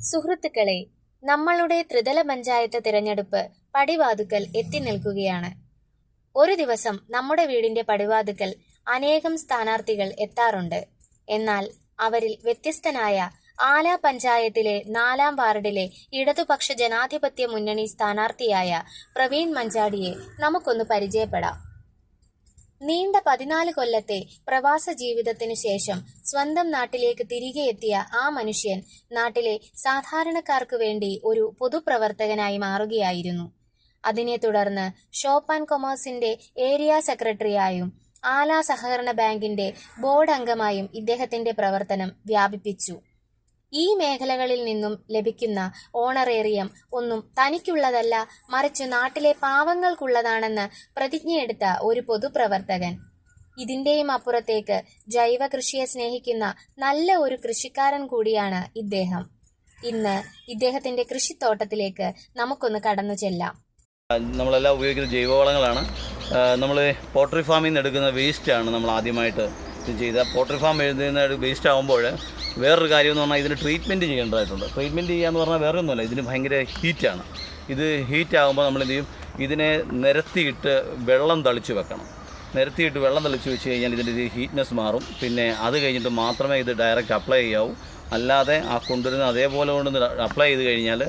സുഹൃത്തുക്കളെ, നമ്മളുടെ ത്രിതല പഞ്ചായത്ത് തിരഞ്ഞെടുപ്പ് പടിവാതുക്കൽ എത്തി നിൽക്കുകയാണ്. ഒരു ദിവസം നമ്മുടെ വീടിന്റെ പടിവാതുക്കൽ അനേകം സ്ഥാനാർത്ഥികൾ എത്താറുണ്ട്. എന്നാൽ അവരിൽ വ്യത്യസ്തനായ ആല പഞ്ചായത്തിലെ 4-ാം വാർഡിലെ ഇടതുപക്ഷ ജനാധിപത്യ മുന്നണി സ്ഥാനാർത്ഥിയായ പ്രവീൺ മഞ്ചാടിയെ നമുക്കൊന്ന് പരിചയപ്പെടാം. നീണ്ട 14 കൊല്ലത്തെ പ്രവാസ ജീവിതത്തിനു ശേഷം സ്വന്തം നാട്ടിലേക്ക് തിരികെ എത്തിയ ആ മനുഷ്യൻ നാട്ടിലെ സാധാരണക്കാർക്ക് വേണ്ടി ഒരു പൊതുപ്രവർത്തകനായി മാറുകയായിരുന്നു. അതിനെ തുടർന്ന് ഷോപ്പ് ആൻഡ് കൊമേഴ്സിന്റെ ഏരിയ സെക്രട്ടറിയായും ആല സഹകരണ ബാങ്കിന്റെ ബോർഡ് അംഗമായും ഇദ്ദേഹത്തിന്റെ പ്രവർത്തനം വ്യാപിപ്പിച്ചു. ഈ മേഖലകളിൽ നിന്നും ലഭിക്കുന്ന ഓണറേറിയം ഒന്നും തനിക്കുള്ളതല്ല, മറിച്ച് നാട്ടിലെ പാവങ്ങൾക്കുള്ളതാണെന്ന് പ്രതിജ്ഞയെടുത്ത ഒരു പൊതുപ്രവർത്തകൻ. ഇതിന്റെയും അപ്പുറത്തേക്ക് ജൈവ കൃഷിയെ സ്നേഹിക്കുന്ന നല്ല ഒരു കൃഷിക്കാരൻ കൂടിയാണ് ഇദ്ദേഹം. ഇന്ന് ഇദ്ദേഹത്തിന്റെ കൃഷിത്തോട്ടത്തിലേക്ക് നമുക്കൊന്ന് കടന്നു ചെല്ലാം. നമ്മളെല്ലാം ഉപയോഗിക്കുന്ന ജൈവവളങ്ങളാണ്. നമ്മൾ പോൾട്രി ഫാമിൽ നിന്ന് എടുക്കുന്ന വേസ്റ്റാണ് നമ്മൾ ആദ്യമായിട്ട് ഇത് ചെയ്ത. പോൾട്രി ഫാം എഴുതുന്ന വേസ്റ്റ് ആകുമ്പോൾ വേറൊരു കാര്യം എന്ന് പറഞ്ഞാൽ ഇതിന് ട്രീറ്റ്മെൻറ്റ് ചെയ്യേണ്ടതായിട്ടുണ്ട്. ട്രീറ്റ്മെൻറ്റ് ചെയ്യാന്ന് പറഞ്ഞാൽ വേറെ ഒന്നുമല്ല, ഇതിന് ഭയങ്കര ഹീറ്റാണ്. ഇത് ഹീറ്റ് ആകുമ്പോൾ നമ്മൾ എന്ത് ചെയ്യും, ഇതിനെ നിരത്തിയിട്ട് വെള്ളം തളിച്ച് വെക്കണം. നിരത്തിയിട്ട് വെള്ളം തളിച്ച് വെച്ച് കഴിഞ്ഞാൽ ഇതിൻ്റെ ഹീറ്റ്നെസ് മാറും. പിന്നെ അത് കഴിഞ്ഞിട്ട് മാത്രമേ ഇത് ഡയറക്റ്റ് അപ്ലൈ ചെയ്യാവൂ. അല്ലാതെ ആ കൊണ്ടുവരുന്ന അതേപോലെ കൊണ്ട് അപ്ലൈ ചെയ്ത് കഴിഞ്ഞാൽ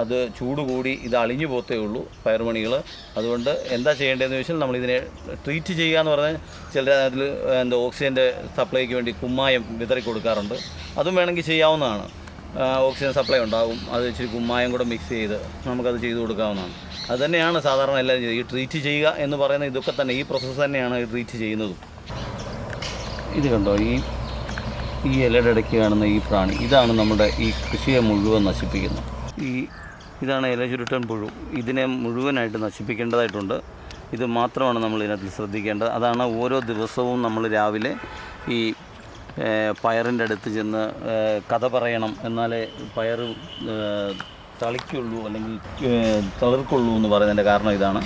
അത് ചൂട് കൂടി ഇത് അളിഞ്ഞു പോത്തേ ഉള്ളൂ പയറുമണികൾ. അതുകൊണ്ട് എന്താ ചെയ്യേണ്ടതെന്ന് ചോദിച്ചാൽ നമ്മളിതിനെ ട്രീറ്റ് ചെയ്യുക എന്ന് പറഞ്ഞാൽ ചില അതിൽ ഓക്സിജൻ്റെ സപ്ലൈക്ക് വേണ്ടി കുമ്മായം വിതറി കൊടുക്കാറുണ്ട്. അതും വേണമെങ്കിൽ ചെയ്യാവുന്നതാണ്. ഓക്സിജൻ സപ്ലൈ ഉണ്ടാകും, അത് ഇച്ചിരി കുമ്മായം കൂടെ മിക്സ് ചെയ്ത് നമുക്കത് ചെയ്ത് കൊടുക്കാവുന്നതാണ്. അതുതന്നെയാണ് സാധാരണ എല്ലാവരും ചെയ്യുക. ഈ ട്രീറ്റ് ചെയ്യുക എന്ന് പറയുന്നത് ഇതൊക്കെ തന്നെ, ഈ പ്രോസസ്സ് തന്നെയാണ് ഈ ട്രീറ്റ് ചെയ്യുന്നതും. ഇത് കണ്ടോ, ഈ ഇലയുടെ ഇടയ്ക്ക് കാണുന്ന ഈ പ്രാണി, ഇതാണ് നമ്മുടെ ഈ കൃഷിയെ മുഴുവൻ നശിപ്പിക്കുന്നത്. ഇതാണ് ഇല ചുരുട്ടൻ പുഴു. ഇതിനെ മുഴുവനായിട്ട് നശിപ്പിക്കേണ്ടതായിട്ടുണ്ട്. ഇത് മാത്രമാണ് നമ്മൾ ഇതിനകത്ത് ശ്രദ്ധിക്കേണ്ടത്. അതാണ് ഓരോ ദിവസവും നമ്മൾ രാവിലെ ഈ പയറിൻ്റെ അടുത്ത് ചെന്ന് കഥ പറയണം, എന്നാലേ പയർ തളിക്കുള്ളൂ അല്ലെങ്കിൽ തളിർക്കുള്ളൂ എന്ന് പറയുന്നതിൻ്റെ കാരണം ഇതാണ്.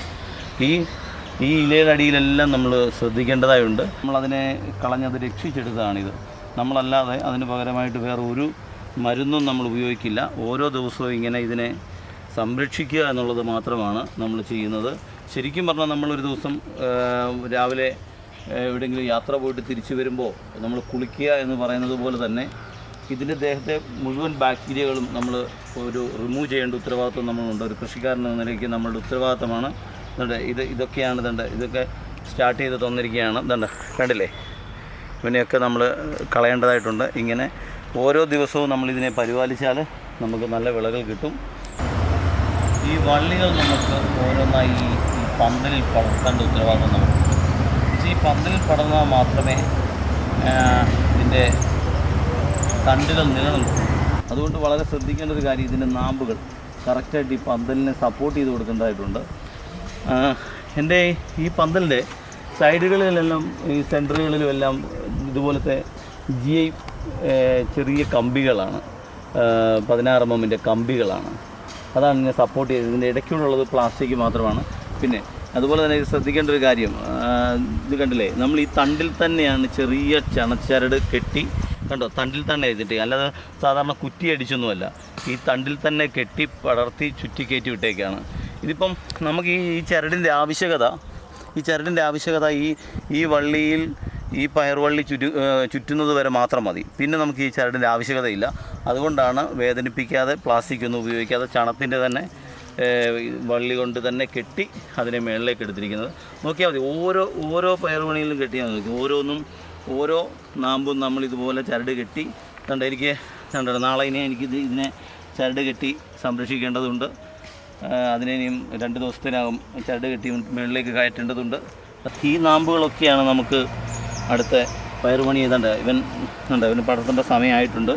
ഈ ഇലയുടെ അടിയിലെല്ലാം നമ്മൾ ശ്രദ്ധിക്കേണ്ടതായുണ്ട്. നമ്മളതിനെ കളഞ്ഞത് രക്ഷിച്ചെടുത്തതാണിത്. നമ്മളല്ലാതെ അതിന് പകരമായിട്ട് വേറെ ഒരു മരുന്നും നമ്മൾ ഉപയോഗിക്കില്ല. ഓരോ ദിവസവും ഇങ്ങനെ ഇതിനെ സംരക്ഷിക്കുക എന്നുള്ളത് മാത്രമാണ് നമ്മൾ ചെയ്യുന്നത്. ശരിക്കും പറഞ്ഞാൽ നമ്മളൊരു ദിവസം രാവിലെ എവിടെയെങ്കിലും യാത്ര പോയിട്ട് തിരിച്ചു വരുമ്പോൾ നമ്മൾ കുളിക്കുക എന്ന് പറയുന്നത് പോലെ തന്നെ ഇതിൻ്റെ ദേഹത്തെ മുഴുവൻ ബാക്ടീരിയകളും നമ്മൾ റിമൂവ് ചെയ്യേണ്ട ഉത്തരവാദിത്വം നമ്മളുണ്ട്. ഒരു കൃഷിക്കാരൻ എന്ന നിലയ്ക്ക് നമ്മളുടെ ഉത്തരവാദിത്തമാണ്. ഇതൊക്കെയാണ് ഇതൊക്കെ സ്റ്റാർട്ട് ചെയ്ത് തന്നിരിക്കുകയാണ്. കണ്ടില്ലേ, ഇവനെയൊക്കെ നമ്മൾ കളയേണ്ടതായിട്ടുണ്ട്. ഇങ്ങനെ ഓരോ ദിവസവും നമ്മളിതിനെ പരിപാലിച്ചാൽ നമുക്ക് നല്ല വിളകൾ കിട്ടും. ഈ വള്ളികൾ നമുക്ക് ഓരോന്നായി ഈ പന്തലിൽ പടർത്തേണ്ട ഉത്തരവാദിത്വം നമുക്ക്. ഈ പന്തലിൽ പടർന്നാൽ മാത്രമേ ഇതിൻ്റെ തണ്ടുകൾ നിലനിൽക്കൂ. അതുകൊണ്ട് വളരെ ശ്രദ്ധിക്കേണ്ട ഒരു കാര്യം, ഇതിൻ്റെ നാമ്പുകൾ കറക്റ്റായിട്ട് ഈ പന്തലിനെ സപ്പോർട്ട് ചെയ്ത് കൊടുക്കേണ്ടതായിട്ടുണ്ട്. എൻ്റെ ഈ പന്തലിൻ്റെ സൈഡുകളിലെല്ലാം ഈ സെൻറ്ററുകളിലും എല്ലാം ഇതുപോലത്തെ GI ചെറിയ കമ്പികളാണ്, 16 mm കമ്പികളാണ്. അതാണ് ഇതിനെ സപ്പോർട്ട് ചെയ്തത്. ഇതിൻ്റെ ഇടയ്ക്കുള്ളത് പ്ലാസ്റ്റിക് മാത്രമാണ്. പിന്നെ അതുപോലെ തന്നെ ഇത് ശ്രദ്ധിക്കേണ്ട ഒരു കാര്യം, ഇത് കണ്ടില്ലേ, നമ്മൾ ഈ തണ്ടിൽ തന്നെയാണ് ചെറിയ ചണച്ചരട് കെട്ടി, കണ്ടോ, തണ്ടിൽ തന്നെ എഴുതിട്ട്, അല്ലാതെ സാധാരണ കുറ്റി അടിച്ചൊന്നുമല്ല, ഈ തണ്ടിൽ തന്നെ കെട്ടി പടർത്തി ചുറ്റിക്കയറ്റി വിട്ടേക്കാണ്. ഇതിപ്പം നമുക്ക് ഈ ചരടിൻ്റെ ആവശ്യകത ഈ വള്ളിയിൽ ഈ പയർവള്ളി ചുറ്റുന്നത് വരെ മാത്രം മതി. പിന്നെ നമുക്ക് ഈ ചരടിൻ്റെ ആവശ്യകതയില്ല. അതുകൊണ്ടാണ് വേദനിപ്പിക്കാതെ പ്ലാസ്റ്റിക് ഒന്നും ഉപയോഗിക്കാതെ ചണത്തിൻ്റെ തന്നെ വള്ളി കൊണ്ട് തന്നെ കെട്ടി അതിനെ മുകളിലേക്ക് എടുത്തിരിക്കുന്നത്. നോക്കിയാൽ മതി, ഓരോ പയർവണിയിലും കെട്ടിയാൽ മതി. ഓരോ നാമ്പും നമ്മളിതുപോലെ ചരട് കെട്ടി എനിക്ക് നാളെ ഇതിനെ ചരട് കെട്ടി സംരക്ഷിക്കേണ്ടതുണ്ട്. അതിനെയും 2 ദിവസത്തിനകം ചരട് കെട്ടി മുകളിലേക്ക് കയറ്റേണ്ടതുണ്ട്. ഈ നാമ്പുകളൊക്കെയാണ് നമുക്ക് അടുത്ത പയറുപണി ചെയ്തേണ്ട. ഇവന് പടർത്തേണ്ട സമയമായിട്ടുണ്ട്.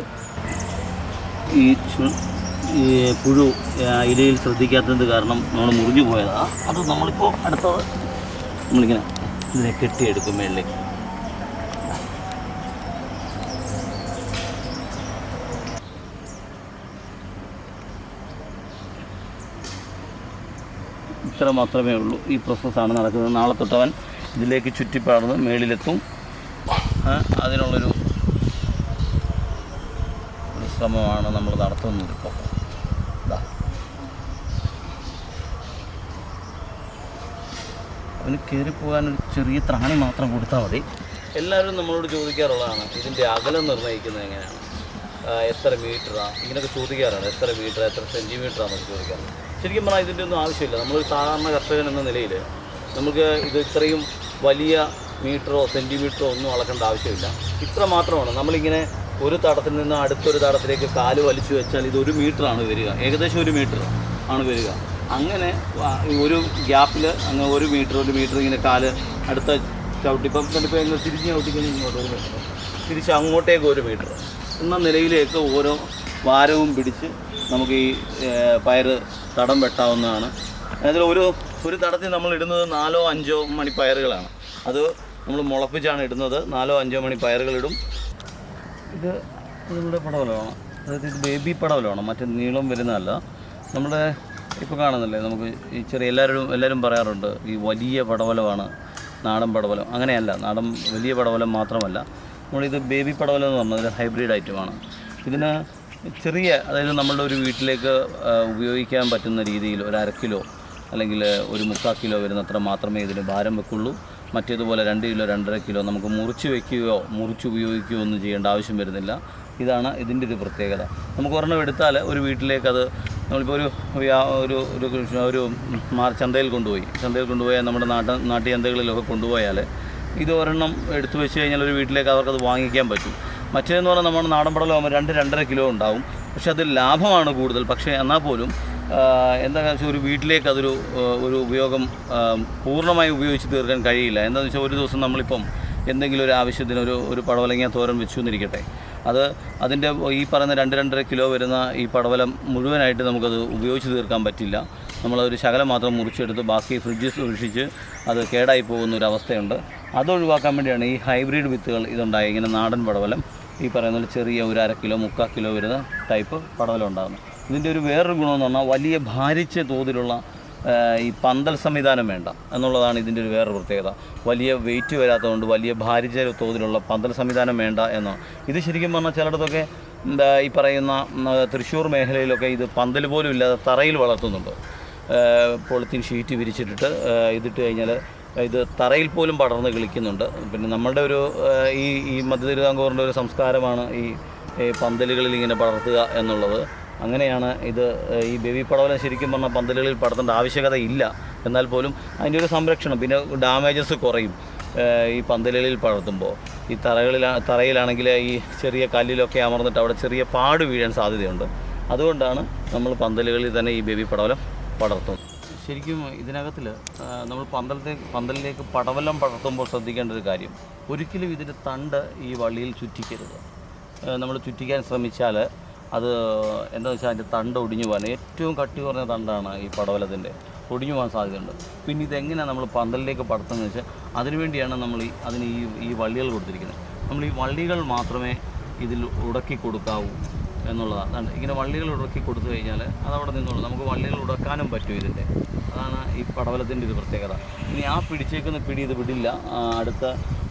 ഈ പുഴു ഇലയിൽ ശ്രദ്ധിക്കാത്തത് കാരണം നമ്മൾ മുറിഞ്ഞു പോയതാണ്. അത് നമ്മളിപ്പോൾ അടുത്തത് നമ്മളിങ്ങനെ ഇതിനെ കെട്ടിയെടുക്കും മുകളിലേക്ക്. ഇത്ര മാത്രമേ ഉള്ളൂ. ഈ പ്രോസസ്സാണ് നടക്കുന്നത്. നാളെ തൊട്ടവൻ ഇതിലേക്ക് ചുറ്റിപ്പടർന്ന് മേളിലെത്തും. അതിനുള്ളൊരു ശ്രമമാണ് നമ്മൾ നടത്തുന്നത്. ഇപ്പോൾ അവന് കയറിപ്പോകാനൊരു ചെറിയ ത്രാണി മാത്രം കൊടുത്താൽ മതി. എല്ലാവരും നമ്മളോട് ചോദിക്കാറുള്ളതാണ് ഇതിൻ്റെ അകലം നിർണ്ണയിക്കുന്നത് എങ്ങനെയാണ്, എത്ര മീറ്ററാണ്, ഇങ്ങനെയൊക്കെ ചോദിക്കാറാണ്. എത്ര മീറ്റർ, എത്ര സെൻറ്റിമീറ്ററാണെന്നൊക്കെ ചോദിക്കാറുണ്ട്. ശരിക്കും പറഞ്ഞാൽ ഇതിൻ്റെ ഒന്നും ആവശ്യമില്ല. നമ്മളൊരു സാധാരണ കർഷകൻ എന്ന നിലയിൽ നമുക്ക് ഇത് ഇത്രയും വലിയ മീറ്ററോ സെൻറ്റിമീറ്ററോ ഒന്നും അളക്കേണ്ട ആവശ്യമില്ല. ഇത്ര മാത്രമാണ്. നമ്മളിങ്ങനെ ഒരു തടത്തിൽ നിന്ന് അടുത്തൊരു തടത്തിലേക്ക് കാല് വലിച്ചു വെച്ചാൽ ഇത് 1 മീറ്ററാണ് വരിക, ഏകദേശം 1 മീറ്റർ ആണ് വരിക. അങ്ങനെ ഒരു ഗ്യാപ്പിൽ അങ്ങനെ 1 മീറ്റർ ഇങ്ങനെ കാല് അടുത്ത ചവിട്ടിപ്പം ഇങ്ങനെ തിരിഞ്ഞ് ചവിട്ടിക്കഴിഞ്ഞാൽ ഇങ്ങോട്ട് 1 മീറ്റർ, തിരിച്ച് അങ്ങോട്ടേക്ക് 1 മീറ്റർ എന്ന നിലയിലേക്ക് ഓരോ വാരവും പിടിച്ച് നമുക്ക് ഈ പയർ തടം വെട്ടാവുന്നതാണ്. അതിൽ ഒരു തടത്തിൽ നമ്മൾ ഇടുന്നത് 4-5 മണി പയറുകളാണ്. അത് നമ്മൾ മുളപ്പിച്ചാണ് ഇടുന്നത്. 4-5 മണി പയറുകളിടും. ഇത് നമ്മുടെ പടവലമാണ്, അതായത് ഇത് ബേബി പടവലമാണ്, മറ്റേ നീളം വരുന്നതല്ല. നമ്മുടെ ഇപ്പോൾ കാണുന്നില്ലേ, നമുക്ക് ഈ ചെറിയ എല്ലാവരും പറയാറുണ്ട് ഈ വലിയ പടവലമാണ് നാടൻ പടവലം. അങ്ങനെയല്ല, നാടൻ വലിയ പടവലം മാത്രമല്ല, നമ്മളിത് ബേബി പടവലം എന്ന് പറഞ്ഞാൽ ഒരു ഹൈബ്രിഡ് ഐറ്റമാണ്. ഇതിന് ചെറിയ, അതായത് നമ്മളുടെ ഒരു വീട്ടിലേക്ക് ഉപയോഗിക്കാൻ പറ്റുന്ന രീതിയിൽ 1/2 കിലോ അല്ലെങ്കിൽ 1/4 കിലോ വരുന്നത്ര മാത്രമേ ഇതിന് ഭാരം വെക്കുള്ളൂ. മറ്റേതുപോലെ 2 കിലോ 2.5 കിലോ നമുക്ക് മുറിച്ച് ഉപയോഗിക്കുകയോ ഒന്നും ചെയ്യേണ്ട ആവശ്യം വരുന്നില്ല. ഇതാണ് ഇതിൻ്റെ ഒരു പ്രത്യേകത. നമുക്ക് ഒരെണ്ണം എടുത്താൽ ഒരു വീട്ടിലേക്ക് അത് നമ്മളിപ്പോൾ ഒരു ചന്തയിൽ കൊണ്ടുപോയാൽ നമ്മുടെ നാട്ടു ചന്തകളിലൊക്കെ കൊണ്ടുപോയാൽ ഇത് ഒരെണ്ണം എടുത്തു വെച്ച് കഴിഞ്ഞാൽ ഒരു വീട്ടിലേക്ക് അവർക്കത് വാങ്ങിക്കാൻ പറ്റും. മറ്റേതെന്ന് പറഞ്ഞാൽ നമ്മുടെ നാടൻ പടവലമാകുമ്പോൾ 2-2.5 കിലോ ഉണ്ടാവും. പക്ഷേ അത് ലാഭമാണ് കൂടുതൽ. പക്ഷേ എന്നാൽ പോലും എന്താണെന്ന് വെച്ചാൽ ഒരു വീട്ടിലേക്ക് അതൊരു ഉപയോഗം പൂർണ്ണമായി ഉപയോഗിച്ച് തീർക്കാൻ കഴിയില്ല. എന്താണെന്ന് വെച്ചാൽ ഒരു ദിവസം നമ്മളിപ്പം എന്തെങ്കിലും ഒരു ആവശ്യത്തിന് ഒരു പടവലങ്ങ തോരൻ വെച്ചു എന്നിരിക്കട്ടെ, അതിൻ്റെ ഈ പറയുന്ന 2-2.5 കിലോ വരുന്ന ഈ പടവലം മുഴുവനായിട്ട് നമുക്കത് ഉപയോഗിച്ച് തീർക്കാൻ പറ്റില്ല. നമ്മളതൊരു ശകലം മാത്രം മുറിച്ചെടുത്ത് ബാക്കി ഫ്രിഡ്ജിൽ സൂക്ഷിച്ച് അത് കേടായി പോകുന്നൊരവസ്ഥയുണ്ട്. അതൊഴിവാക്കാൻ വേണ്ടിയാണ് ഈ ഹൈബ്രിഡ് വിത്തുകൾ ഇതുണ്ടായി. ഇങ്ങനെ നാടൻ പടവലം ഈ പറയുന്ന ചെറിയ 1/2 കിലോ 3/4 കിലോ വരുന്ന ടൈപ്പ് പടവലം ഉണ്ടാകുന്നത്. ഇതിൻ്റെ ഒരു വേറൊരു ഗുണമെന്ന് പറഞ്ഞാൽ വലിയ ഭാരിച്ച തോതിലുള്ള ഈ പന്തൽ സംവിധാനം വേണ്ട എന്നുള്ളതാണ് ഇതിൻ്റെ ഒരു വേറൊരു പ്രത്യേകത. വലിയ വെയിറ്റ് വരാത്തതുകൊണ്ട് വലിയ ഭാരിച്ച തോതിലുള്ള പന്തൽ സംവിധാനം വേണ്ട എന്നാണ്. ഇത് ശരിക്കും പറഞ്ഞാൽ ചിലയിടത്തൊക്കെ ഈ പറയുന്ന തൃശ്ശൂർ മേഖലയിലൊക്കെ ഇത് പന്തൽ പോലും ഇല്ലാതെ തറയിൽ വളർത്തുന്നുണ്ട്. പോളിത്തീൻ ഷീറ്റ് വിരിച്ചിട്ടിട്ട് ഇതിട്ട് കഴിഞ്ഞാൽ ഇത് തറയിൽ പോലും പടർന്ന് കളിക്കുന്നുണ്ട്. പിന്നെ നമ്മളുടെ ഈ മധ്യ തിരുവിതാംകൂറിൻ്റെ ഒരു സംസ്കാരമാണ് ഈ പന്തലുകളിൽ ഇങ്ങനെ പടർത്തുക എന്നുള്ളത്. അങ്ങനെയാണ് ഇത്. ഈ ബേബി പടവലം ശരിക്കും പറഞ്ഞാൽ പന്തലുകളിൽ പടർത്തേണ്ട ആവശ്യകത ഇല്ല. എന്നാൽ പോലും അതിൻ്റെ ഒരു സംരക്ഷണം, പിന്നെ ഡാമേജസ് കുറയും ഈ പന്തലുകളിൽ പടർത്തുമ്പോൾ. ഈ തറയിലാണെങ്കിൽ ഈ ചെറിയ കല്ലിലൊക്കെ അമർന്നിട്ട് അവിടെ ചെറിയ പാട് വീഴാൻ സാധ്യതയുണ്ട്. അതുകൊണ്ടാണ് നമ്മൾ പന്തലുകളിൽ തന്നെ ഈ ബേബി പടവലം പടർത്തുന്നത്. ശരിക്കും ഇതിനകത്തിൽ നമ്മൾ പന്തലിലേക്ക് പടവലം പടർത്തുമ്പോൾ ശ്രദ്ധിക്കേണ്ട ഒരു കാര്യം, ഒരിക്കലും ഇതിൻ്റെ തണ്ട് ഈ വള്ളിയിൽ ചുറ്റിക്കരുത്. നമ്മൾ ചുറ്റിക്കാൻ ശ്രമിച്ചാൽ അത് എന്താണെന്ന് വെച്ചാൽ അതിൻ്റെ തണ്ട് ഒടിഞ്ഞു പോകാൻ, ഏറ്റവും കട്ടി കുറഞ്ഞ തണ്ടാണ് ഈ പടവലത്തിൻ്റെ, ഒടിഞ്ഞു പോകാൻ സാധ്യതയുണ്ട്. പിന്നെ ഇതെങ്ങനെയാണ് നമ്മൾ പന്തലിലേക്ക് പടർത്തുന്നത് വെച്ചാൽ അതിനുവേണ്ടിയാണ് നമ്മൾ ഈ വള്ളികൾ കൊടുത്തിരിക്കുന്നത്. നമ്മൾ ഈ വള്ളികൾ മാത്രമേ ഇതിൽ ഉടക്കി കൊടുക്കാവൂ എന്നുള്ളതാണ്. ഇങ്ങനെ വള്ളികൾ ഉടക്കി കൊടുത്തു കഴിഞ്ഞാൽ അതവിടെ നിന്നുള്ളൂ. നമുക്ക് വള്ളികൾ ഉടക്കാനും പറ്റും ഇതിൻ്റെ. അതാണ് ഈ പടവലത്തിൻ്റെ ഒരു പ്രത്യേകത. ഇനി ആ പിടിച്ചേക്കുന്ന പിടി ഇത് വിടില്ല, അടുത്ത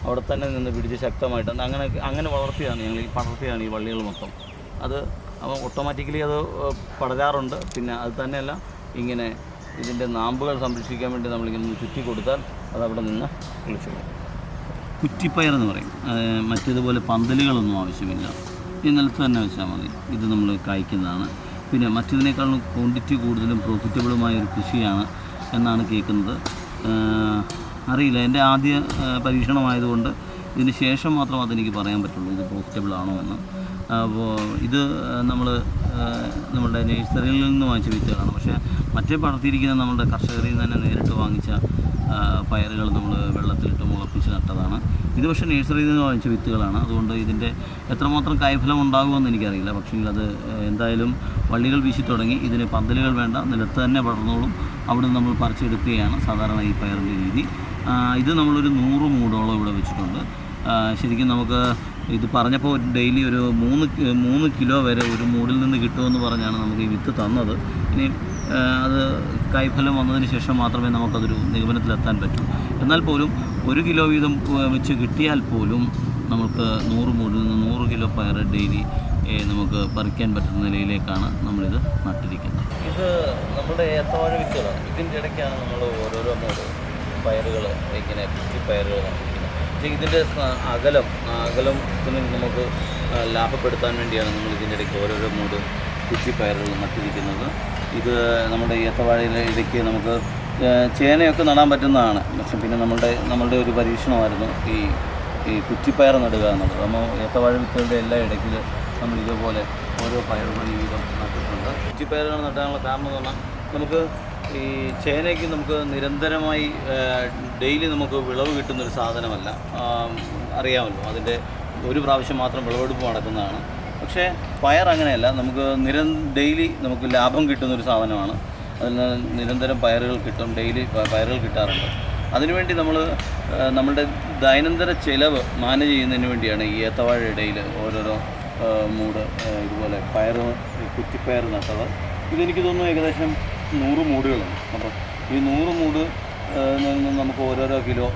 അവിടെ തന്നെ നിന്ന് പിടിച്ച് ശക്തമായിട്ട് അങ്ങനെ പടർത്തിയാണ് ഈ വള്ളികൾ മൊത്തം. അത് ഓട്ടോമാറ്റിക്കലി അത് പടരാറുണ്ട്. പിന്നെ അത് തന്നെയല്ല, ഇങ്ങനെ ഇതിൻ്റെ നാമ്പുകൾ സംരക്ഷിക്കാൻ വേണ്ടി നമ്മളിങ്ങനെ ചുറ്റി കൊടുത്താൽ അതവിടെ നിന്ന് കിളിച്ചു പോകും. കുറ്റിപ്പയർ എന്ന് പറയും. മറ്റേതുപോലെ പന്തലുകളൊന്നും ആവശ്യമില്ല, ഈ നിലത്ത് തന്നെ വെച്ചാൽ മതി. ഇത് നമ്മൾ കായ്ക്കുന്നതാണ്. പിന്നെ മറ്റതിനേക്കാളും ക്വാണ്ടിറ്റി കൂടുതലും പ്രോഫിറ്റബിളുമായ ഒരു കൃഷിയാണ് എന്നാണ് കേൾക്കുന്നത്. അറിയില്ല, എൻ്റെ ആദ്യ പരീക്ഷണമായതുകൊണ്ട് ഇതിന് ശേഷം മാത്രം അതെനിക്ക് പറയാൻ പറ്റുള്ളൂ ഇത് പ്രോഫിറ്റബിൾ ആണോ എന്ന്. അപ്പോൾ ഇത് നമ്മളുടെ നഴ്സറിയിൽ നിന്ന് വാങ്ങിച്ച വിത്തുകളാണ്. പക്ഷേ മറ്റേ പടർത്തിയിരിക്കുന്ന നമ്മുടെ കർഷകരിൽ നിന്ന് തന്നെ നേരിട്ട് വാങ്ങിച്ച പയറുകൾ നമ്മൾ വെള്ളത്തിലിട്ട് മുളപ്പിച്ച് നട്ടതാണ്. ഇത് പക്ഷേ നഴ്സറിയിൽ നിന്ന് വാങ്ങിച്ച വിത്തുകളാണ്. അതുകൊണ്ട് ഇതിൻ്റെ എത്രമാത്രം കായ്ഫലം ഉണ്ടാകുമെന്ന് എനിക്കറിയില്ല. പക്ഷേ അത് എന്തായാലും വള്ളികൾ വീശി തുടങ്ങി. ഇതിന് പന്തലുകൾ വേണ്ട, നിലത്ത് തന്നെ പടർന്നോളും. അവിടെ നമ്മൾ പറിച്ചെടുക്കുകയാണ് സാധാരണ ഈ പയറിൻ്റെ രീതി. ഇത് നമ്മളൊരു 100 മൂടോളം ഇവിടെ വെച്ചിട്ടുണ്ട്. ശരിക്കും നമുക്ക് ഇത് പറഞ്ഞപ്പോൾ ഡെയിലി ഒരു 3 കിലോ വരെ ഒരു മൂടിൽ നിന്ന് കിട്ടുമെന്ന് പറഞ്ഞാണ് നമുക്ക് ഈ വിത്ത് തന്നത്. ഇനി അത് കായ്ഫലം വന്നതിന് ശേഷം മാത്രമേ നമുക്കതൊരു നിഗമനത്തിലെത്താൻ പറ്റൂ. എന്നാൽ പോലും 1 കിലോ വീതം വെച്ച് കിട്ടിയാൽ പോലും നമുക്ക് 100 മൂടിൽ നിന്ന് 100 കിലോ പയർ ഡെയിലി നമുക്ക് പറിക്കാൻ പറ്റുന്ന നിലയിലേക്കാണ് നമ്മളിത് നട്ടിരിക്കുന്നത്. ഇത് നമ്മുടെ ഏത്തവാഴ വിത്തുകളാണ്. ഇതിൻ്റെ ഇടയ്ക്കാണ് നമ്മൾ ഓരോരോ പയറുകൾ ഇങ്ങനെ കുറ്റിപ്പയറുകൾ നട്ടിരിക്കുന്നത്. പക്ഷേ ഇതിൻ്റെ അകലത്തിന് നമുക്ക് ലാഭപ്പെടുത്താൻ വേണ്ടിയാണ് നമ്മൾ ഇതിൻ്റെ ഇടയ്ക്ക് ഓരോരോ കുറ്റിപ്പയറുകൾ നട്ടിരിക്കുന്നത്. ഇത് നമ്മുടെ ഏത്തവാഴയുടെ ഇടയ്ക്ക് നമുക്ക് ചേനയൊക്കെ നടാൻ പറ്റുന്നതാണ്. പക്ഷെ പിന്നെ നമ്മളുടെ ഒരു പരീക്ഷണമായിരുന്നു ഈ കുറ്റിപ്പയർ നടുക എന്നുള്ളത്. നമ്മൾ ഏത്തവാഴ വിത്തുകളുടെ എല്ലാ ഇടയ്ക്കിൽ നമ്മൾ ഇതുപോലെ ഓരോ പയറുകൾ വീതം നട്ടിട്ടുണ്ട്. കുറ്റിപ്പയറുകൾ നട്ടാനുള്ള കാരണം എന്ന് പറഞ്ഞാൽ നമുക്ക് ഈ ചേനയ്ക്ക് നമുക്ക് നിരന്തരമായി ഡെയിലി നമുക്ക് വിളവ് കിട്ടുന്നൊരു സാധനമല്ല. അറിയാമല്ലോ, അതിൻ്റെ ഒരു പ്രാവശ്യം മാത്രം വിളവെടുപ്പ് നടക്കുന്നതാണ്. പക്ഷേ പയർ അങ്ങനെയല്ല, നമുക്ക് ഡെയിലി നമുക്ക് ലാഭം കിട്ടുന്നൊരു സാധനമാണ്. അതിൽ നിരന്തരം പയറുകൾ കിട്ടും, ഡെയിലി പയറുകൾ കിട്ടാറുണ്ട്. അതിനുവേണ്ടി നമ്മളുടെ ദൈനംദിന ചിലവ് മാനേജ് ചെയ്യുന്നതിന് വേണ്ടിയാണ് ഈ ഏത്തവാഴ ഇടയിൽ ഓരോരോ ഇതുപോലെ കുറ്റിപ്പയർ നട്ടത്. ഇതെനിക്ക് തോന്നുന്നു ഏകദേശം 100 മൂടുകളാണ്. അപ്പോൾ ഈ 100 മൂട് നമുക്ക് ഓരോരോ കിലോ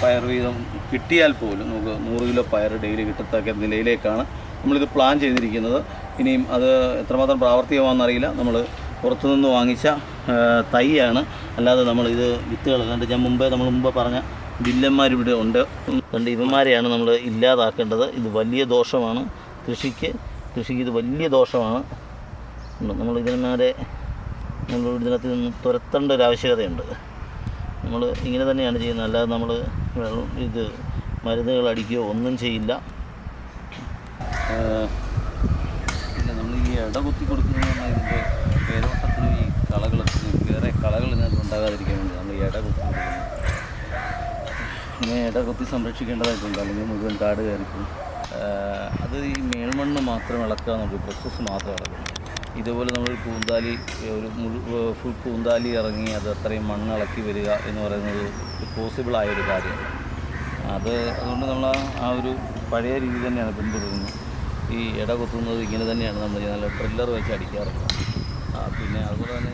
പയർ വീതം കിട്ടിയാൽ പോലും നമുക്ക് 100 കിലോ പയർ ഡെയിലി കിട്ടത്തക്ക നിലയിലേക്കാണ് നമ്മളിത് പ്ലാൻ ചെയ്തിരിക്കുന്നത്. ഇനിയും അത് എത്രമാത്രം പ്രാവർത്തികമാണെന്നറിയില്ല. നമ്മൾ പുറത്തുനിന്ന് വാങ്ങിച്ച തൈയാണ്, അല്ലാതെ നമ്മളിത് വിത്തുകൾ കണ്ട് ഞാൻ മുമ്പ് പറഞ്ഞ വില്ലന്മാരിവിടെ ഉണ്ട്. കണ്ട് ഇവന്മാരെയാണ് നമ്മൾ ഇല്ലാതാക്കേണ്ടത്. ഇത് വലിയ ദോഷമാണ് കൃഷിക്ക് ഇത് വലിയ ദോഷമാണ്. നമ്മൾ ഇതിനകത്ത് നിന്ന് തുരത്തേണ്ട ഒരു ആവശ്യകതയുണ്ട്. നമ്മൾ ഇങ്ങനെ തന്നെയാണ് ചെയ്യുന്നത്, അല്ലാതെ നമ്മൾ മരുന്നുകൾ അടിക്കുകയോ ഒന്നും ചെയ്യില്ല. പിന്നെ നമ്മൾ ഈ ഇട കുത്തി കൊടുക്കുന്നത് ഇതിൻ്റെ വേരോട്ടത്തിനും ഈ വേറെ കളകൾ ഇതിനകത്ത് ഉണ്ടാകാതിരിക്കാൻ വേണ്ടി നമ്മൾ ഈ ഇട കുത്തി കൊടുക്കുന്നത്. ഇങ്ങനെ ഇട കുത്തി സംരക്ഷിക്കേണ്ടതായിട്ടുണ്ട്, അല്ലെങ്കിൽ മുഴുവൻ കാട് കയറിക്കും. അത് ഈ മേൽമണ്ണ് മാത്രം ഇളക്കുക എന്നുള്ളൊരു പ്രോസസ്സ് മാത്രം ഇളക്കും. ഇതുപോലെ നമ്മളൊരു ഫുൾ പൂന്താലി ഇറങ്ങി അത് അത്രയും മണ്ണിളക്കി വരിക എന്ന് പറയുന്നത് പോസിബിളായൊരു കാര്യമാണ്. അതുകൊണ്ട് നമ്മൾ ആ ഒരു പഴയ രീതി തന്നെയാണ് പിന്തുടരുന്നത്. ഈ ഇട കുത്തുന്നത് ഇങ്ങനെ തന്നെയാണ് നമ്മൾ നല്ല ഡ്രില്ലർ വെച്ച് അടിക്കാറുള്ളത്. പിന്നെ അതുപോലെ തന്നെ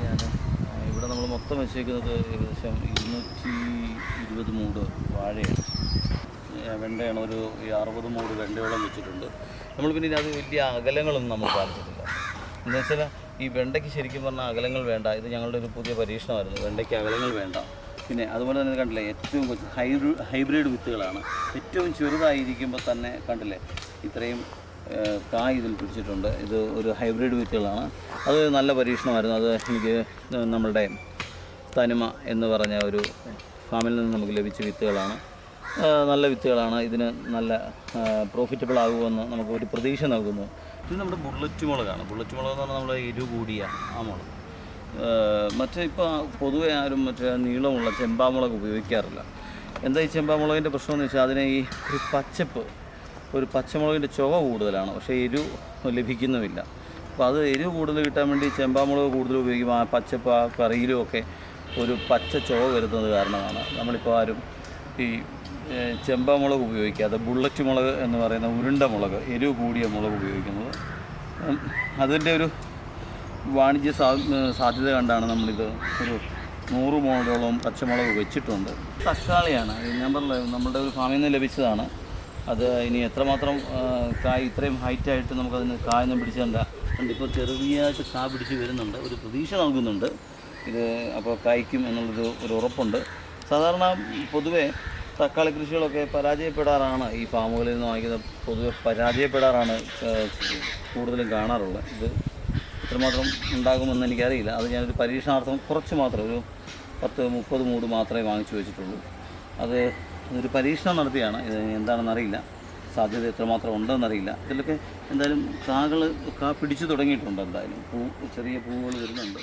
ഇവിടെ നമ്മൾ മൊത്തം വെച്ചേക്കുന്നത് ഏകദേശം 220 മൂട് വാഴയാണ്. വെണ്ടയാണ് ഒരു 60 മൂട് വെണ്ടയോളം വെച്ചിട്ടുണ്ട്. നമ്മൾ പിന്നെ അത് വലിയ അകലങ്ങളൊന്നും നമ്മൾ പാലിച്ചിട്ടില്ല. എന്താ വെച്ചാൽ ഈ വെണ്ടയ്ക്ക് ശരിക്കും പറഞ്ഞാൽ അകലങ്ങൾ വേണ്ട. ഇത് ഞങ്ങളുടെ ഒരു പുതിയ പരീക്ഷണമായിരുന്നു, വെണ്ടയ്ക്ക് അകലങ്ങൾ വേണ്ട. പിന്നെ അതുപോലെ തന്നെ കണ്ടില്ലേ, ഏറ്റവും ഹൈബ്രിഡ് വിത്തുകളാണ്. ഏറ്റവും ചെറുതായിരിക്കുമ്പോൾ തന്നെ കണ്ടില്ലേ ഇത്രയും കായ് ഇതിൽ പിടിച്ചിട്ടുണ്ട്. ഇത് ഒരു ഹൈബ്രിഡ് വിത്തുകളാണ്. അത് നല്ല പരീക്ഷണമായിരുന്നു. അത് എനിക്ക് നമ്മളുടെ തനിമ എന്ന് പറഞ്ഞ ഒരു ഫാമിൽ നിന്ന് നമുക്ക് ലഭിച്ച വിത്തുകളാണ്. നല്ല വിത്തുകളാണ്. ഇതിന് നല്ല പ്രോഫിറ്റബിൾ ആകുമെന്ന് നമുക്ക് ഒരു പ്രതീക്ഷ നൽകുന്നു. ഇത് നമ്മുടെ ബുള്ളറ്റ് മുളകാണ്. ബുള്ളറ്റ് മുളക് എന്ന് പറഞ്ഞാൽ നമ്മുടെ എരിവ് കൂടിയ ആ മുളക്. ഇപ്പോൾ പൊതുവെ ആരും നീളമുള്ള ചെമ്പാമുളക് ഉപയോഗിക്കാറില്ല. എന്താ ഈ ചെമ്പാമുളകിൻ്റെ പ്രശ്നമെന്ന് വെച്ചാൽ അതിനെ ഈ ഒരു പച്ചമുളകിൻ്റെ ചുവ കൂടുതലാണ്, പക്ഷേ എരിവ് ലഭിക്കുന്നുമില്ല. അപ്പോൾ അത് എരിവ് കൂടുതൽ കിട്ടാൻ വേണ്ടി ചെമ്പാമുളക് കൂടുതൽ ഉപയോഗിക്കും. ആ പച്ചപ്പ് ആ കറിയിലും ഒക്കെ ഒരു പച്ച ചുവ വരുന്നത് കാരണമാണ് നമ്മളിപ്പോൾ ആരും ഈ ചെമ്പാമുളക് ഉപയോഗിക്കാതെ ബുള്ളറ്റ് മുളക് എന്ന് പറയുന്ന ഉരുണ്ട മുളക്, എരിവ് കൂടിയ മുളക് ഉപയോഗിക്കുന്നത്. അതിൻ്റെ ഒരു വാണിജ്യ സാധ്യത കണ്ടാണ് നമ്മളിത് ഒരു 100 മൂടോളം പച്ചമുളക് വെച്ചിട്ടുണ്ട്. തക്കാളിയാണ്, ഞാൻ പറഞ്ഞത് നമ്മളുടെ ഒരു ഫാമിൽ നിന്ന് ലഭിച്ചതാണ്. അത് ഇനി എത്രമാത്രം കായ് ഇത്രയും ഹൈറ്റായിട്ട് നമുക്കതിന് കായൊന്നും പിടിച്ചേണ്ട. ഇപ്പോൾ ചെറിയായിട്ട് കാ പിടിച്ച് വരുന്നുണ്ട്, ഒരു പ്രതീക്ഷ നൽകുന്നുണ്ട് ഇത്. അപ്പോൾ കായ്ക്കും എന്നുള്ളൊരു ഉറപ്പുണ്ട്. സാധാരണ പൊതുവേ തക്കാളി കൃഷികളൊക്കെ പരാജയപ്പെടാറാണ്, ഈ ഫാമുകളിൽ നിന്ന് വാങ്ങിക്കുന്നത് പൊതുവെ പരാജയപ്പെടാറാണ് കൂടുതലും കാണാറുള്ളത്. ഇത് എത്രമാത്രം ഉണ്ടാകുമെന്ന് എനിക്കറിയില്ല. അത് ഞാനൊരു പരീക്ഷണാർത്ഥം കുറച്ച് മാത്രം ഒരു 10-30 മൂട് മാത്രമേ വാങ്ങിച്ചു വെച്ചിട്ടുള്ളൂ. ഒരു പരീക്ഷണം നടത്തിയാണ്. ഇത് എന്താണെന്നറിയില്ല, സാധ്യത എത്രമാത്രം ഉണ്ടെന്നറിയില്ല. ഇതിലൊക്കെ എന്തായാലും കാ പിടിച്ചു തുടങ്ങിയിട്ടുണ്ട്. എന്തായാലും ചെറിയ പൂവുകൾ വരുന്നുണ്ട്.